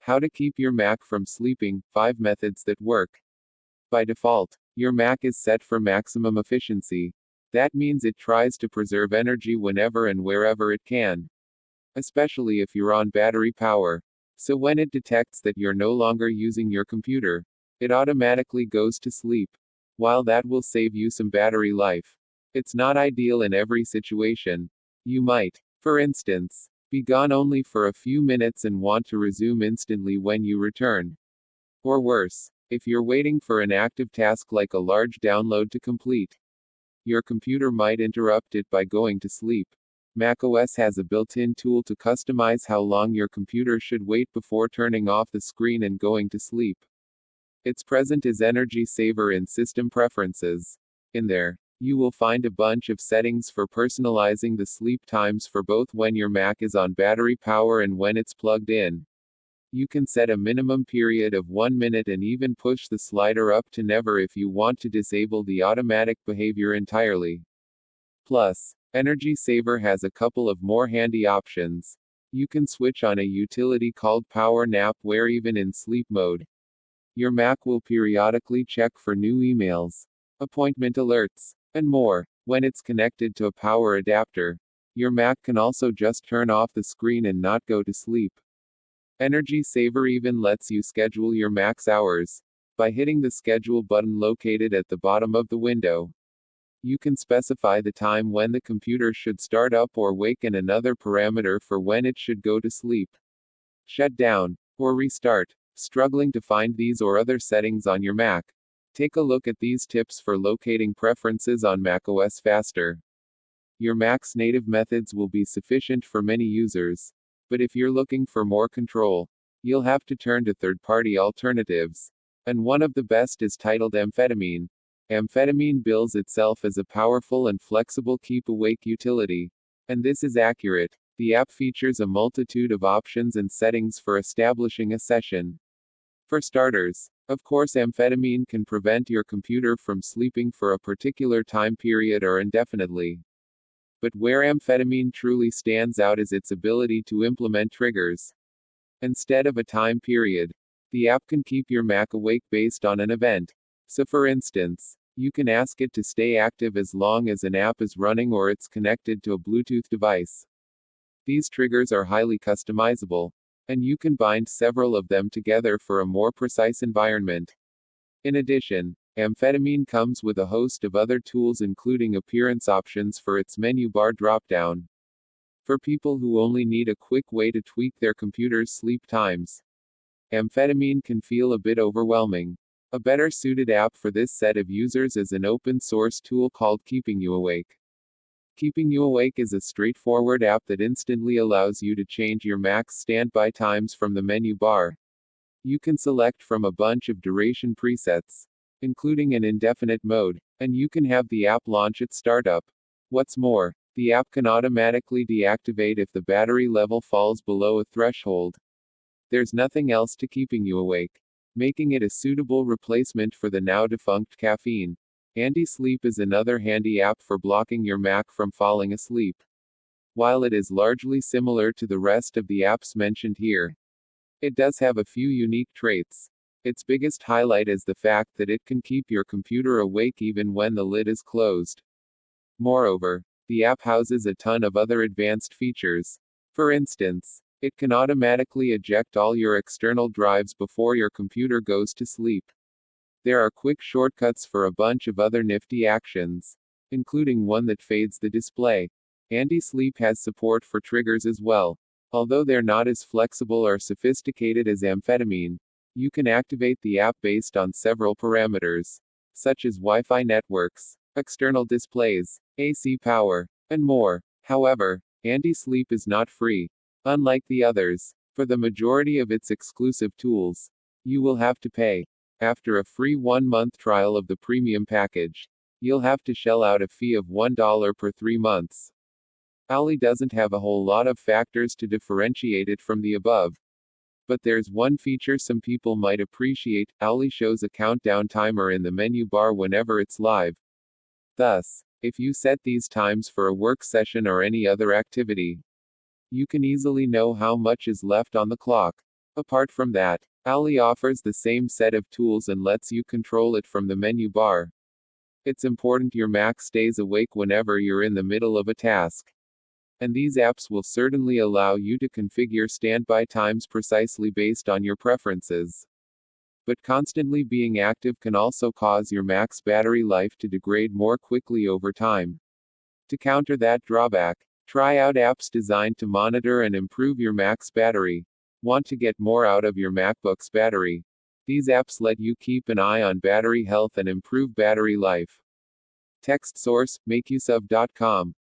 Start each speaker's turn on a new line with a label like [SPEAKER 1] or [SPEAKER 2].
[SPEAKER 1] How to keep your Mac from sleeping, 5 methods that work. By default, your Mac is set for maximum efficiency. That means it tries to preserve energy whenever and wherever it can, especially if you're on battery power. So when it detects that you're no longer using your computer, it automatically goes to sleep. While that will save you some battery life, it's not ideal in every situation. You might, for instance, be gone only for a few minutes and want to resume instantly when you return. Or worse, if you're waiting for an active task like a large download to complete, your computer might interrupt it by going to sleep. macOS has a built-in tool to customize how long your computer should wait before turning off the screen and going to sleep. It's present as Energy Saver in System Preferences. In there, you will find a bunch of settings for personalizing the sleep times for both when your Mac is on battery power and when it's plugged in. You can set a minimum period of 1 minute and even push the slider up to never if you want to disable the automatic behavior entirely. Plus, Energy Saver has a couple of more handy options. You can switch on a utility called Power Nap where even in sleep mode, your Mac will periodically check for new emails, appointment alerts, and more. When it's connected to a power adapter, your Mac can also just turn off the screen and not go to sleep. Energy Saver even lets you schedule your Mac's hours. By hitting the schedule button located at the bottom of the window, you can specify the time when the computer should start up or wake and another parameter for when it should go to sleep, shut down, or restart. Struggling to find these or other settings on your Mac? Take a look at these tips for locating preferences on macOS faster. Your Mac's native methods will be sufficient for many users. But if you're looking for more control, you'll have to turn to third-party alternatives. And one of the best is titled Amphetamine. Amphetamine bills itself as a powerful and flexible keep-awake utility. And this is accurate. The app features a multitude of options and settings for establishing a session. For starters, of course, amphetamine can prevent your computer from sleeping for a particular time period or indefinitely. But where amphetamine truly stands out is its ability to implement triggers. Instead of a time period, the app can keep your Mac awake based on an event. So for instance, you can ask it to stay active as long as an app is running or it's connected to a Bluetooth device. These triggers are highly customizable, and you can bind several of them together for a more precise environment. In addition, amphetamine comes with a host of other tools including appearance options for its menu bar dropdown. For people who only need a quick way to tweak their computer's sleep times, amphetamine can feel a bit overwhelming. A better suited app for this set of users is an open source tool called Keeping You Awake. Keeping You Awake is a straightforward app that instantly allows you to change your Mac's standby times from the menu bar. You can select from a bunch of duration presets, including an indefinite mode, and you can have the app launch at startup. What's more, the app can automatically deactivate if the battery level falls below a threshold. There's nothing else to Keeping You Awake, making it a suitable replacement for the now defunct caffeine. Anti-Sleep is another handy app for blocking your Mac from falling asleep. While it is largely similar to the rest of the apps mentioned here, it does have a few unique traits. Its biggest highlight is the fact that it can keep your computer awake even when the lid is closed. Moreover, the app houses a ton of other advanced features. For instance, it can automatically eject all your external drives before your computer goes to sleep. There are quick shortcuts for a bunch of other nifty actions, including one that fades the display. Anti-Sleep has support for triggers as well. Although they're not as flexible or sophisticated as amphetamine, you can activate the app based on several parameters, such as Wi-Fi networks, external displays, AC power, and more. However, Anti-Sleep is not free. Unlike the others, for the majority of its exclusive tools, you will have to pay. After a free 1-month trial of the premium package, you'll have to shell out a fee of $1 per 3 months. Owly doesn't have a whole lot of factors to differentiate it from the above. But there's one feature some people might appreciate. Owly shows a countdown timer in the menu bar whenever it's live. Thus, if you set these times for a work session or any other activity, you can easily know how much is left on the clock. Apart from that, Ali offers the same set of tools and lets you control it from the menu bar. It's important your Mac stays awake whenever you're in the middle of a task. And these apps will certainly allow you to configure standby times precisely based on your preferences. But constantly being active can also cause your Mac's battery life to degrade more quickly over time. To counter that drawback, try out apps designed to monitor and improve your Mac's battery. Want to get more out of your MacBook's battery? These apps let you keep an eye on battery health and improve battery life. Text source, makeuseof.com.